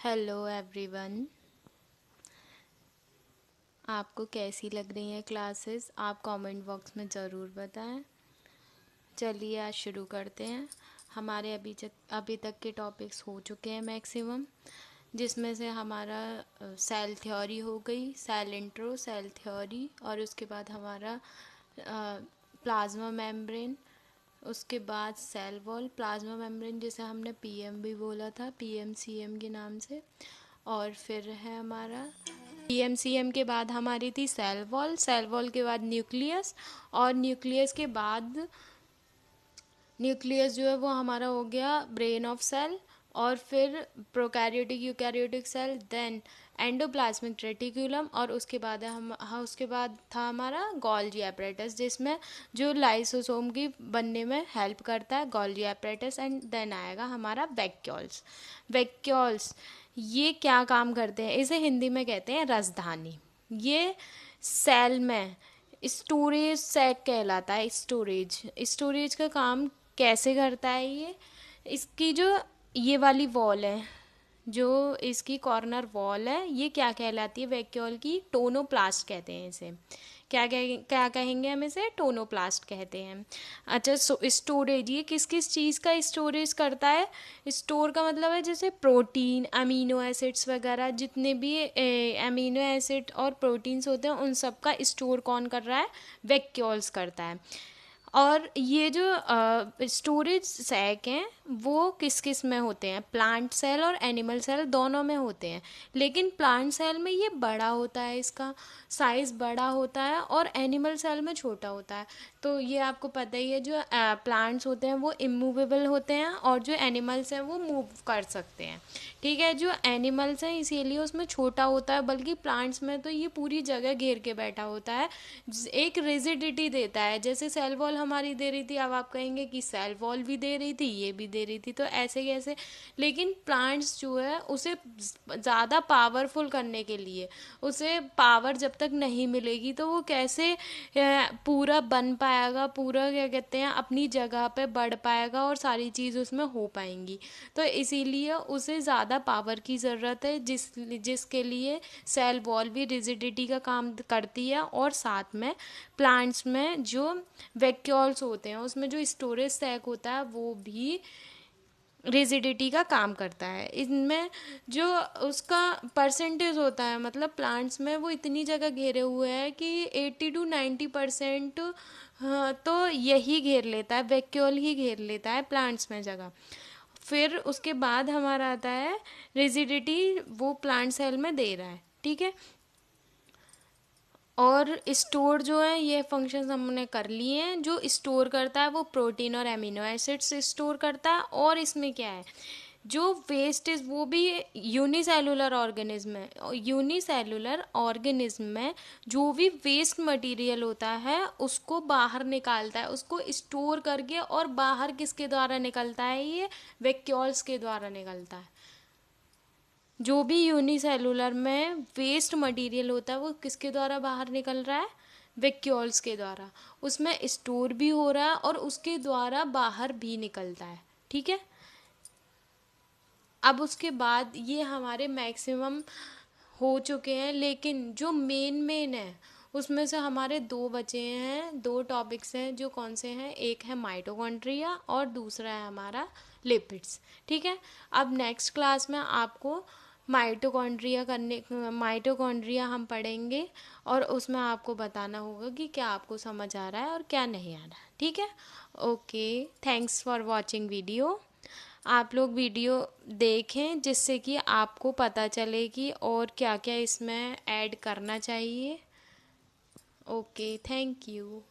Hello everyone. आपको कैसी लग रही हैं क्लासेस? आप कमेंट बॉक्स में ज़रूर बताएं। चलिए आज शुरू करते हैं। हमारे अभी तक के टॉपिक्स हो चुके हैं मैक्सिमम, जिसमें से हमारा सेल थ्योरी हो गई, सेल इंट्रो, सेल थ्योरी, और उसके बाद हमारा प्लाज्मा मेम्ब्रेन, उसके बाद सेल वॉल, प्लाज्मा मेम्ब्रेन जिसे हमने पीएम भी बोला था, पीएमसीएम के नाम से। और फिर है हमारा पीएमसीएम के बाद हमारी थी सेल वॉल, सेल वॉल के बाद न्यूक्लियस, और न्यूक्लियस के बाद न्यूक्लियस जो है वो हमारा हो गया ब्रेन ऑफ सेल, और फिर prokaryotic eukaryotic cell, then endoplasmic reticulum, और उसके बाद उसके बाद था हमारा गोल्गी एपरेटस, जिसमें जो लाइसोसोम की बनने में हेल्प करता है, गोल्गी एपरेटस। एंड देन आएगा हमारा वैक्यूल्स। वैक्यूल्स ये क्या काम करते हैं? इसे हिंदी में कहते हैं रसधानी। ये सेल में स्टोरेज सैक कहलाता है। स्टोरेज का काम कैसे करता है ये? इसकी जो ये वाली वॉल है, जो इसकी कॉर्नर वॉल है, ये क्या कहलाती है? वैक्यूल की टोनोप्लास्ट कहते हैं इसे। क्या कहेंगे हम इसे? टोनोप्लास्ट कहते हैं। अच्छा, स्टोरेज ये किस किस चीज़ का स्टोरेज करता है? स्टोर का मतलब है जैसे प्रोटीन, अमीनो एसिड्स वगैरह, जितने भी अमीनो एसिड और प्रोटीन्स होते हैं उन सब का स्टोर कौन कर रहा है? वैक्यूल्स करता है। और ये जो स्टोरेज सैक हैं वो किस किस में होते हैं? प्लांट सेल और एनिमल सेल दोनों में होते हैं, लेकिन प्लांट सेल में ये बड़ा होता है, इसका साइज़ बड़ा होता है, और एनिमल सेल में छोटा होता है। तो ये आपको पता ही है, जो प्लांट्स होते हैं वो इमूवेबल होते हैं, और जो एनिमल्स हैं वो मूव कर सकते हैं। ठीक है, जो एनिमल्स हैं इसीलिए उसमें छोटा होता है, बल्कि प्लांट्स में तो ये पूरी जगह घेर के बैठा होता है, एक रिजिडिटी देता है। जैसे सेल वॉल हमारी दे रही थी, अब आप कहेंगे कि सेल वॉल भी दे रही थी, ये भी दे रही थी, तो ऐसे कैसे? लेकिन प्लांट्स जो है उसे ज़्यादा पावरफुल करने के लिए, उसे पावर जब तक नहीं मिलेगी तो वो कैसे पूरा बन पाएगा, पूरा क्या कहते हैं अपनी जगह पे बढ़ पाएगा, और सारी चीज़ उसमें हो पाएंगी। तो इसीलिए उसे ज़्यादा पावर की ज़रूरत है, जिसके लिए सेल वॉल भी रिजिडिटी का काम करती है, और साथ में प्लांट्स में जो वैक्यूल्स होते हैं उसमें जो स्टोरेज सैक होता है वो भी रिजिडिटी का काम करता है। इनमें जो उसका परसेंटेज होता है, मतलब प्लांट्स में वो इतनी जगह घेरे हुए हैं कि 80 to 90% तो यही घेर लेता है, वैक्यूल ही घेर लेता है प्लांट्स में जगह। फिर उसके बाद हमारा आता है रिजिडिटी, वो प्लांट सेल में दे रहा है। ठीक है, और स्टोर जो है ये फंक्शंस हमने कर लिए हैं। जो स्टोर करता है वो प्रोटीन और एमिनो एसिड्स स्टोर करता है, और इसमें क्या है, जो वेस्ट इज वो भी यूनिसेलुलर ऑर्गेनिज्म है। यूनिसेलुलर ऑर्गेनिज्म में जो भी वेस्ट मटेरियल होता है उसको बाहर निकालता है, उसको स्टोर करके, और बाहर किसके द्वारा निकलता है? ये वैक्यूल्स के द्वारा निकलता है। जो भी यूनिसेलुलर में वेस्ट मटेरियल होता है वो किसके द्वारा बाहर निकल रहा है? वैक्यूल्स के द्वारा। उसमें स्टोर भी हो रहा है और उसके द्वारा बाहर भी निकलता है। ठीक है, अब उसके बाद ये हमारे मैक्सिमम हो चुके हैं, लेकिन जो मेन है उसमें से हमारे दो बचे हैं, दो टॉपिक्स हैं, जो कौन से हैं? एक है माइटोकॉन्ड्रिया और दूसरा है हमारा लिपिड्स। ठीक है, अब नेक्स्ट क्लास में आपको माइटोकॉन्ड्रिया हम पढ़ेंगे, और उसमें आपको बताना होगा कि क्या आपको समझ आ रहा है और क्या नहीं आ रहा है। ठीक है, okay, thanks for watching video. आप लोग वीडियो देखें जिससे कि आपको पता चले कि और क्या क्या इसमें ऐड करना चाहिए। Okay, thank you.